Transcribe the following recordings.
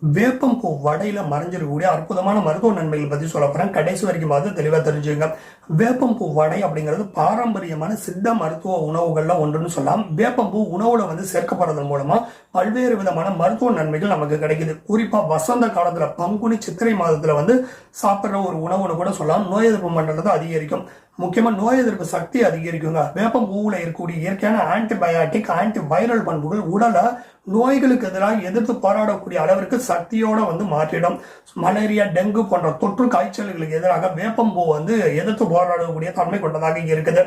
வேப்பம்பூ வடையில மறைஞ்சிருக்கக்கூடிய அற்புதமான மருத்துவ நன்மைகள் பத்தி சொல்ல போறேன். கடைசி வரைக்கும் பார்த்து தெளிவா தெரிஞ்சுங்க. வேப்பம்பூ வடை அப்படிங்கிறது பாரம்பரியமான சித்த மருத்துவ உணவுகள்ல ஒன்றுன்னு சொல்லலாம். வேப்பம்பூ உணவுல சேர்க்கப்படுறதன் மூலமா பல்வேறு விதமான மருத்துவ நன்மைகள் நமக்கு கிடைக்குது. குறிப்பா வசந்த காலத்துல பங்குனி சித்திரை மாதத்துல சாப்பிடுற ஒரு உணவுன்னு கூட சொல்லலாம். நோய் எதிர்ப்பு மண்டலத்தை அதிகரிக்கும். முக்கியமா நோய் எதிர்ப்பு சக்தி அதிகரிக்குங்க. வேப்பம்பூவுல இருக்கக்கூடிய இயற்கையான ஆன்டிபயாட்டிக் ஆன்டி வைரல் பண்புகள் உடலை நோய்களுக்கு எதிராக எதிர்த்து போராடக்கூடிய அளவிற்கு சக்தியோட மாற்றிடும். மலேரியா, டெங்கு போன்ற தொற்று காய்ச்சல்களுக்கு எதிராக வேப்பம்பூ எதிர்த்து போராடக்கூடிய தன்மை கொண்டதாக இருக்குது.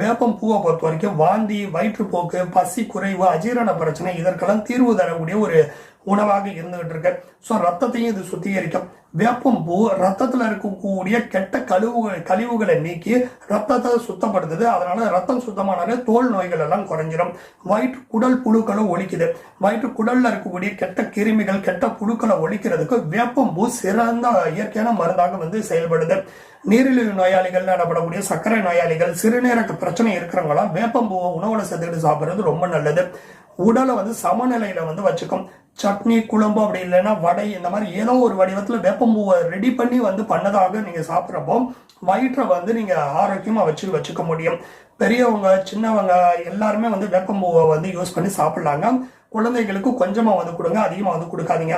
வேப்பம்பூவை பொறுத்த வரைக்கும் வாந்தி, வயிற்றுப்போக்கு, பசி குறைவு, அஜீரண பிரச்சனை இதற்கெல்லாம் தீர்வு தரக்கூடிய ஒரு உணவாக இருந்துகிட்டு இருக்கு. ஸோ ரத்தத்தையும் இது சுத்திகரிக்கும். வேப்பம்பூ ரத்தத்துல இருக்கக்கூடிய கெட்ட கழிவுகளை நீக்கி ரத்தத்தை சுத்தப்படுத்துது. அதனால ரத்தம் சுத்தமானாலே தோல் நோய்கள் எல்லாம் குறைஞ்சிடும். வயிற்று குடல் புழுக்களும் ஒழிக்குது. வயிற்று குடல்ல இருக்கக்கூடிய கெட்ட கிருமிகள், கெட்ட புழுக்களை ஒழிக்கிறதுக்கு வேப்பம்பூ சிறந்த இயற்கையான மருந்தாக செயல்படுது. நீரிழிவு நோயாளிகள் எனப்படக்கூடிய சர்க்கரை நோயாளிகள், சிறுநீரக பிரச்சனை இருக்கிறவங்களாம் வேப்பம்பூவை உணவுல சேர்த்துக்கிட்டு சாப்பிடுறது ரொம்ப நல்லது. உடலை சமநிலையில வச்சுக்கும். சட்னி, குழம்பு, அப்படி இல்லைன்னா வடை, இந்த மாதிரி ஏதோ ஒரு வடிவத்துல வேப்பம்பூவை ரெடி பண்ணி பண்ணதாக நீங்க சாப்பிட்றப்போ வயிற்றை நீங்க ஆரோக்கியமா வச்சுக்க முடியும். பெரியவங்க, சின்னவங்க எல்லாருமே வேப்பம்பூவை யூஸ் பண்ணி சாப்பிடலாங்க. குழந்தைகளுக்கு கொஞ்சமா கொடுங்க, அதிகமா கொடுக்காதீங்க.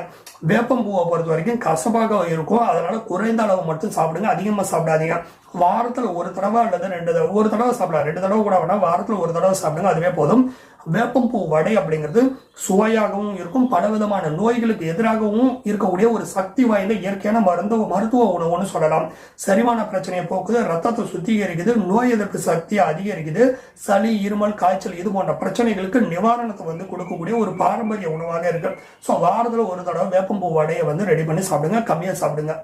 வேப்பம்பூவை பொறுத்த வரைக்கும் கசப்பாக இருக்கும். அதனால குறைந்த அளவு மட்டும் சாப்பிடுங்க, அதிகமா சாப்பிடாதீங்க. வாரத்துல ஒரு தடவை அல்லது 2 தடவை, ஒரு தடவை சாப்பிடலாம், 2 தடவை கூட வேணா, வாரத்துல ஒரு தடவை சாப்பிடுங்க, அதுவே போதும். வேப்பம்பூ வடை அப்படிங்கிறது சுவையாகவும் இருக்கும், பலவிதமான நோய்களுக்கு எதிராகவும் இருக்கக்கூடிய ஒரு சக்தி வாய்ந்த இயற்கையான மருத்துவ உணவுன்னு சொல்லலாம். செரிமான பிரச்சனையை போக்குது, ரத்தத்தை சுத்திகரிக்குது, நோய் எதிர்ப்பு சக்தியை அதிகரிக்குது, சளி, இருமல், காய்ச்சல் இது போன்ற பிரச்சனைகளுக்கு நிவாரணத்தை கொடுக்கக்கூடிய ஒரு பாரம்பரிய உணவாக இருக்கு. ஸோ வாரத்தில் ஒரு தடவை வேப்பம்பூ வடையை ரெடி பண்ணி சாப்பிடுங்க, கம்மியாக சாப்பிடுங்க.